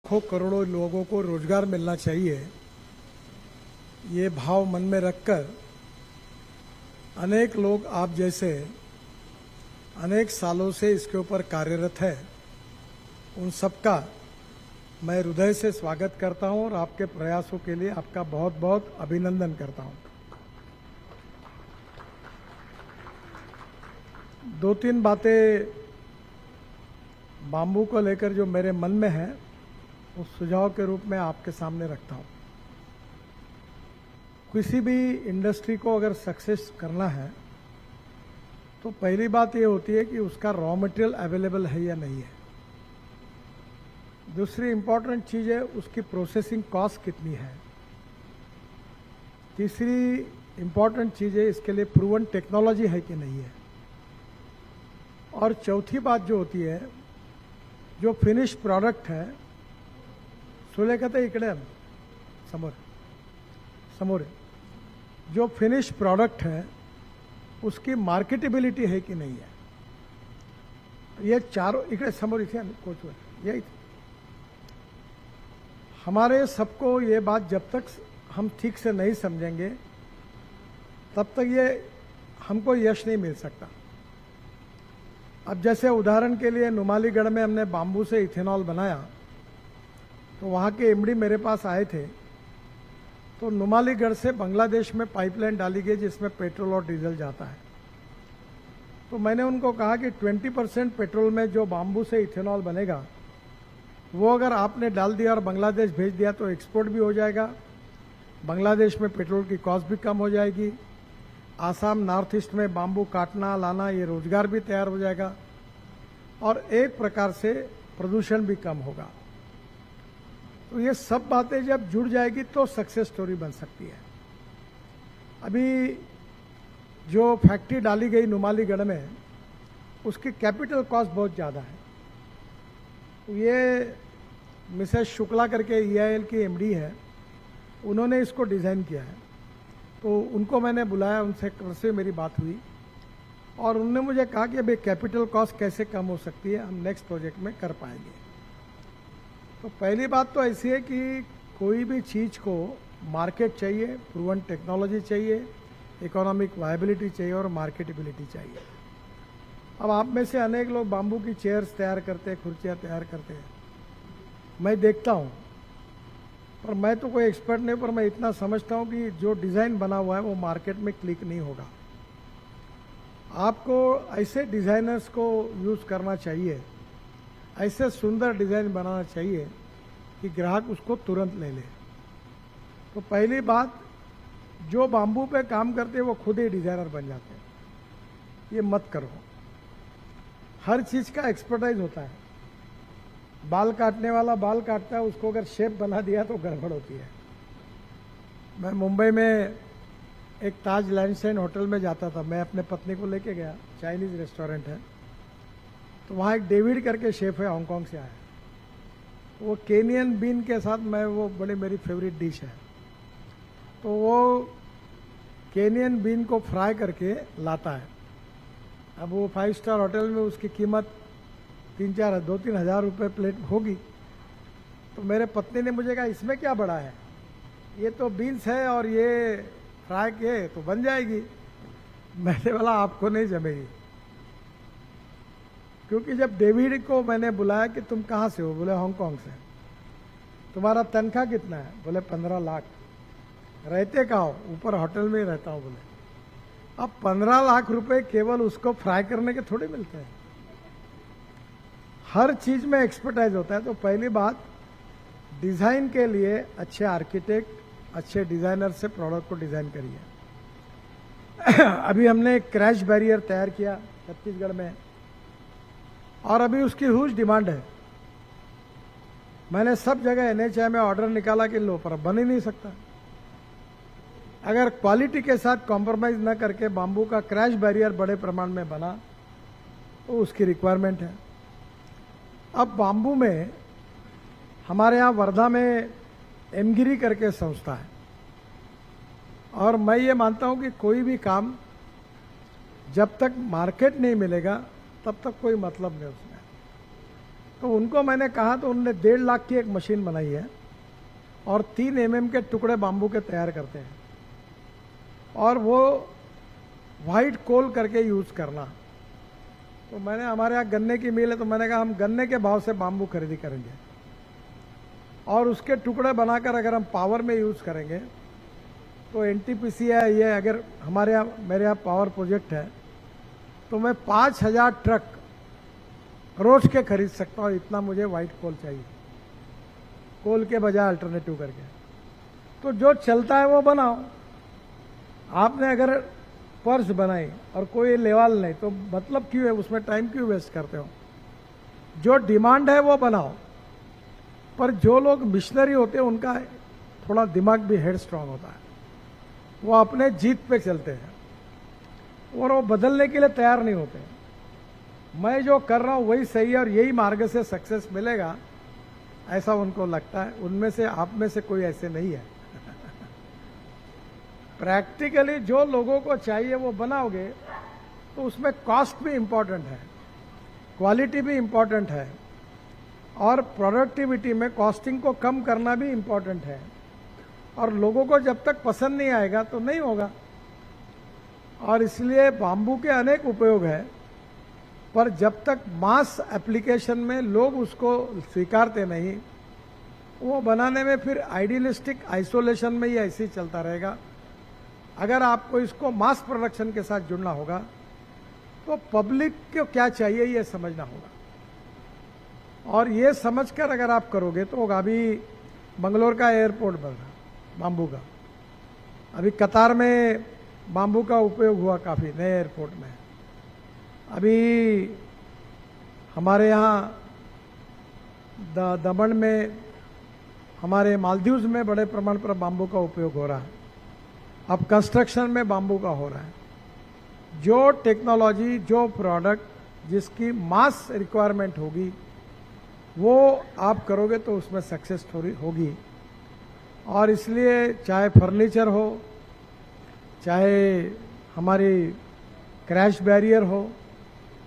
लाखों करोड़ों लोगों को रोजगार मिलना चाहिए, ये भाव मन में रखकर अनेक लोग आप जैसे अनेक सालों से इसके ऊपर कार्यरत है। उन सबका मैं हृदय से स्वागत करता हूं और आपके प्रयासों के लिए आपका बहुत बहुत अभिनंदन करता हूं। दो तीन बातें बाम्बू को लेकर जो मेरे मन में है उस सुझाव के रूप में आपके सामने रखता हूं। किसी भी इंडस्ट्री को अगर सक्सेस करना है तो पहली बात ये होती है कि उसका रॉ मटेरियल अवेलेबल है या नहीं है। दूसरी इंपॉर्टेंट चीज़ है उसकी प्रोसेसिंग कॉस्ट कितनी है। तीसरी इंपॉर्टेंट चीज़ है इसके लिए प्रूवन टेक्नोलॉजी है कि नहीं है। और चौथी बात जो होती है जो फिनिश प्रोडक्ट है, सुले कहते इकडे समोर समोर जो फिनिश प्रोडक्ट है उसकी मार्केटेबिलिटी है कि नहीं है। ये चारों इकडे समोर इथे कोच ये हमारे सबको ये बात जब तक हम ठीक से नहीं समझेंगे तब तक ये हमको यश नहीं मिल सकता। अब जैसे उदाहरण के लिए नुमालीगढ़ में हमने बाम्बू से इथेनॉल बनाया तो वहाँ के एमडी मेरे पास आए थे। तो नुमालीगढ़ से बांग्लादेश में पाइपलाइन डाली गई जिसमें पेट्रोल और डीजल जाता है। तो मैंने उनको कहा कि 20% पेट्रोल में जो बाम्बू से इथेनॉल बनेगा वो अगर आपने डाल दिया और बांग्लादेश भेज दिया तो एक्सपोर्ट भी हो जाएगा, बांग्लादेश में पेट्रोल की कॉस्ट भी कम हो जाएगी, आसाम नॉर्थ ईस्ट में बाम्बू काटना लाना ये रोजगार भी तैयार हो जाएगा और एक प्रकार से प्रदूषण भी कम होगा। तो ये सब बातें जब जुड़ जाएगी तो सक्सेस स्टोरी बन सकती है। अभी जो फैक्ट्री डाली गई नुमालीगढ़ में उसकी कैपिटल कॉस्ट बहुत ज़्यादा है। ये मिसेस शुक्ला करके EIL की MD है, उन्होंने इसको डिज़ाइन किया है। तो उनको मैंने बुलाया, उनसे कल से मेरी बात हुई और उन्होंने मुझे कहा कि अभी कैपिटल कॉस्ट कैसे कम हो सकती है, हम नेक्स्ट प्रोजेक्ट में कर पाएंगे। तो पहली बात तो ऐसी है कि कोई भी चीज़ को मार्केट चाहिए, प्रूवन टेक्नोलॉजी चाहिए, इकोनॉमिक वायबिलिटी चाहिए और मार्केटेबिलिटी चाहिए। अब आप में से अनेक लोग बाम्बू की चेयर्स तैयार करते हैं, कुर्सियाँ तैयार करते हैं, मैं देखता हूँ, पर मैं तो कोई एक्सपर्ट नहीं, पर मैं इतना समझता हूँ कि जो डिज़ाइन बना हुआ है वो मार्केट में क्लिक नहीं होगा। आपको ऐसे डिज़ाइनर्स को यूज़ करना चाहिए, ऐसे सुंदर डिज़ाइन बनाना चाहिए कि ग्राहक उसको तुरंत ले ले। तो पहली बात, जो बाम्बू पे काम करते हैं वो खुद ही डिज़ाइनर बन जाते हैं, ये मत करो। हर चीज़ का एक्सपर्टाइज होता है। बाल काटने वाला बाल काटता है, उसको अगर शेप बना दिया तो गड़बड़ होती है। मैं मुंबई में एक ताज लैंडस्टाइन होटल में जाता था, मैं अपने पत्नी को लेके गया, चाइनीज़ रेस्टोरेंट है। तो वहाँ एक डेविड करके शेफ है, हांगकांग से आया। वो केनियन बीन के साथ मैं वो बड़ी मेरी फेवरेट डिश है। तो वो केनियन बीन को फ्राई करके लाता है। अब वो 5 स्टार होटल में उसकी कीमत 2-3 हज़ार रुपये प्लेट होगी। तो मेरे पत्नी ने मुझे कहा इसमें क्या बड़ा है, ये तो बीन्स है और ये फ्राई किए तो बन जाएगी। मैंने बोला आपको नहीं जमेगी, क्योंकि जब डेविड को मैंने बुलाया कि तुम कहाँ से हो, बोले हांगकांग से। तुम्हारा तनख्वाह कितना है, बोले 15 लाख। रहते कहाँ हो, ऊपर होटल में ही रहता हूँ, बोले। अब 15 लाख रुपए केवल उसको फ्राई करने के थोड़े मिलते हैं। हर चीज में एक्सपर्टाइज होता है। तो पहली बात, डिजाइन के लिए अच्छे आर्किटेक्ट, अच्छे डिजाइनर से प्रोडक्ट को डिजाइन करिए। अभी हमने एक क्रैश बैरियर तैयार किया छत्तीसगढ़ में और अभी उसकी ह्यूज डिमांड है। मैंने सब जगह NHI में ऑर्डर निकाला कि लो, पर बन ही नहीं सकता। अगर क्वालिटी के साथ कॉम्प्रोमाइज न करके बाम्बू का क्रैश बैरियर बड़े प्रमाण में बना तो उसकी रिक्वायरमेंट है। अब बाम्बू में हमारे यहाँ वर्धा में एमगिरी करके संस्था है और मैं ये मानता हूँ कि कोई भी काम जब तक मार्केट नहीं मिलेगा तब तक कोई मतलब नहीं उसमें। तो उनको मैंने कहा, तो उन्होंने 1.5 लाख की एक मशीन बनाई है और 3 mm के टुकड़े बाम्बू के तैयार करते हैं और वो व्हाइट कोल करके यूज करना। तो मैंने, हमारे यहाँ गन्ने की मिल है, तो मैंने कहा हम गन्ने के भाव से बाम्बू खरीदी करेंगे और उसके टुकड़े बनाकर अगर हम पावर में यूज करेंगे तो एनटीपीसी है ये, अगर हमारे यहाँ, मेरे यहाँ पावर प्रोजेक्ट है तो मैं 5000 ट्रक रोज के खरीद सकता हूँ, इतना मुझे व्हाइट कोल चाहिए, कोल के बजाय अल्टरनेटिव करके। तो जो चलता है वो बनाओ। आपने अगर पर्स बनाई और कोई लेवाल नहीं तो मतलब क्यों है, उसमें टाइम क्यों वेस्ट करते हो? जो डिमांड है वो बनाओ। पर जो लोग मिशनरी होते हैं उनका थोड़ा दिमाग भी हेड स्ट्रांग होता है, वो अपने जीत पे चलते हैं और वो बदलने के लिए तैयार नहीं होते। मैं जो कर रहा हूं वही सही है और यही मार्ग से सक्सेस मिलेगा, ऐसा उनको लगता है। उनमें से, आप में से कोई ऐसे नहीं है। प्रैक्टिकली जो लोगों को चाहिए वो बनाओगे तो उसमें कॉस्ट भी इंपॉर्टेंट है, क्वालिटी भी इंपॉर्टेंट है और प्रोडक्टिविटी में कॉस्टिंग को कम करना भी इंपॉर्टेंट है। और लोगों को जब तक पसंद नहीं आएगा तो नहीं होगा। और इसलिए बाम्बू के अनेक उपयोग है, पर जब तक मास एप्लीकेशन में लोग उसको स्वीकारते नहीं, वो बनाने में फिर आइडियलिस्टिक आइसोलेशन में ही ऐसे ही चलता रहेगा। अगर आपको इसको मास प्रोडक्शन के साथ जुड़ना होगा तो पब्लिक को क्या चाहिए ये समझना होगा और ये समझकर अगर आप करोगे तो होगा। अभी बंगलोर का एयरपोर्ट बन रहा बाम्बू का, अभी कतार में बाम्बू का उपयोग हुआ काफी नए एयरपोर्ट में। अभी हमारे यहाँ दमन में, हमारे मालदीव्स में बड़े प्रमाण पर बाम्बू का उपयोग हो रहा है। अब कंस्ट्रक्शन में बाम्बू का हो रहा है। जो टेक्नोलॉजी, जो प्रोडक्ट जिसकी मास रिक्वायरमेंट होगी वो आप करोगे तो उसमें सक्सेस होगी। और इसलिए चाहे फर्नीचर हो, चाहे हमारी क्रैश बैरियर हो,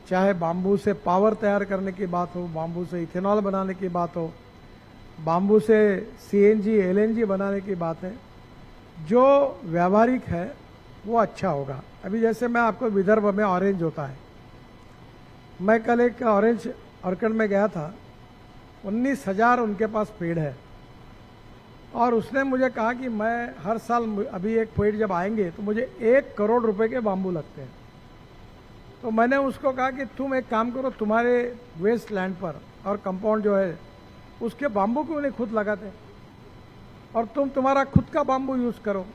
चाहे बाम्बू से पावर तैयार करने की बात हो, बाम्बू से इथेनॉल बनाने की बात हो, बाम्बू से सीएनजी, एलएनजी बनाने की बात है, जो व्यावहारिक है वो अच्छा होगा। अभी जैसे मैं आपको, विदर्भ में ऑरेंज होता है, मैं कल एक ऑरेंज ऑर्किड में गया था, 19,000 उनके पास पेड़ है और उसने मुझे कहा कि मैं हर साल, अभी एक पेड़ जब आएंगे तो मुझे 1 करोड़ रुपए के बाम्बू लगते हैं। तो मैंने उसको कहा कि तुम एक काम करो, तुम्हारे वेस्ट लैंड पर और कंपाउंड जो है उसके बाम्बू क्यों नहीं खुद लगाते और तुम तुम्हारा खुद का बाम्बू यूज करो।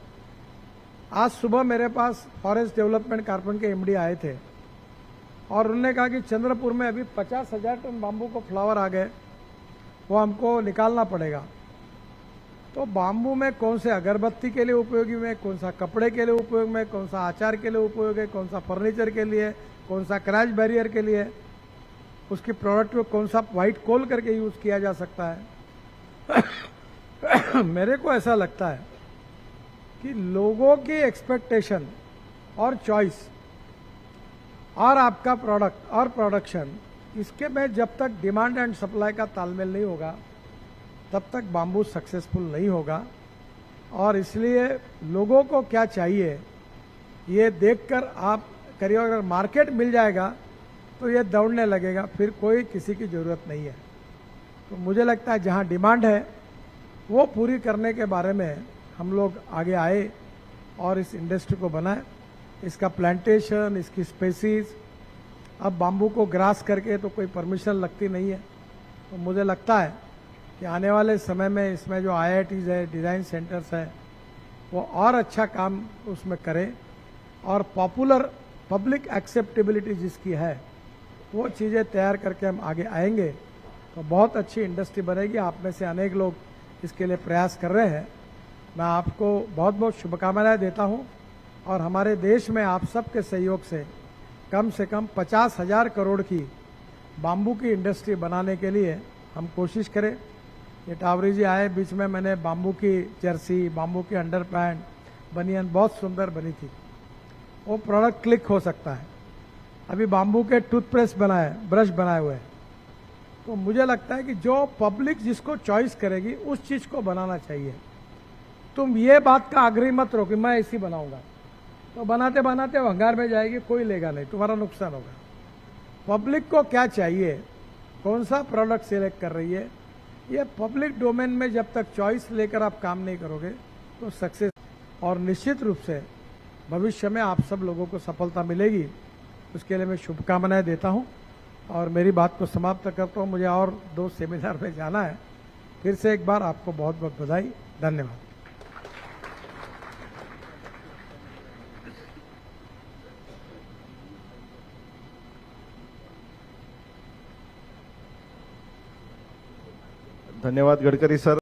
आज सुबह मेरे पास फॉरेस्ट डेवलपमेंट कारपोरेशन के एमडी आए थे और उन्होंने कहा कि चंद्रपुर में अभी 50,000 टन बाम्बू को फ्लावर आ गए, वो हमको निकालना पड़ेगा। तो बाम्बू में कौन से अगरबत्ती के लिए उपयोगी में, कौन सा कपड़े के लिए उपयोग में, कौन सा आचार के लिए उपयोग है, कौन सा फर्नीचर के लिए, कौन सा क्रैश बैरियर के लिए, उसकी प्रोडक्ट में कौन सा व्हाइट कोल करके यूज किया जा सकता है। मेरे को ऐसा लगता है कि लोगों की एक्सपेक्टेशन और चॉइस और आपका प्रोडक्ट और प्रोडक्शन, इसके में जब तक डिमांड एंड सप्लाई का तालमेल नहीं होगा तब तक बाम्बू सक्सेसफुल नहीं होगा। और इसलिए लोगों को क्या चाहिए ये देखकर आप करिए। अगर मार्केट मिल जाएगा तो ये दौड़ने लगेगा, फिर कोई किसी की जरूरत नहीं है। तो मुझे लगता है जहां डिमांड है वो पूरी करने के बारे में हम लोग आगे आए और इस इंडस्ट्री को बनाए। इसका प्लांटेशन, इसकी स्पेसीज, अब बाम्बू को ग्रास करके तो कोई परमिशन लगती नहीं है। तो मुझे लगता है कि आने वाले समय में इसमें जो IITs है, डिज़ाइन सेंटर्स है, वो और अच्छा काम उसमें करें और पॉपुलर पब्लिक एक्सेप्टेबिलिटी जिसकी है वो चीज़ें तैयार करके हम आगे आएंगे तो बहुत अच्छी इंडस्ट्री बनेगी। आप में से अनेक लोग इसके लिए प्रयास कर रहे हैं। मैं आपको बहुत बहुत शुभकामनाएं देता हूं और हमारे देश में आप सबके सहयोग से कम 50,000 करोड़ की बाम्बू की इंडस्ट्री बनाने के लिए हम कोशिश करें। ये टावरी जी आए बीच में, मैंने बाम्बू की जर्सी, बाम्बू की अंडर पैंट, बनियन बहुत सुंदर बनी थी। वो प्रोडक्ट क्लिक हो सकता है। अभी बाम्बू के टूथपेस्ट बनाए, ब्रश बनाए हुए, तो मुझे लगता है कि जो पब्लिक जिसको चॉइस करेगी उस चीज को बनाना चाहिए। तुम ये बात का आग्रह मत रहो कि मैं ऐसी बनाऊंगा, तो बनाते बनाते भंगार में जाएगी, कोई लेगा नहीं, तुम्हारा नुकसान होगा। पब्लिक को क्या चाहिए, कौन सा प्रोडक्ट सिलेक्ट कर रही है, ये पब्लिक डोमेन में जब तक चॉइस लेकर आप काम नहीं करोगे तो सक्सेस, और निश्चित रूप से भविष्य में आप सब लोगों को सफलता मिलेगी। उसके लिए मैं शुभकामनाएं देता हूं और मेरी बात को समाप्त करता हूं। मुझे और 2 सेमिनार में जाना है। फिर से एक बार आपको बहुत बहुत बधाई, धन्यवाद। धन्यवाद गडकरी सर।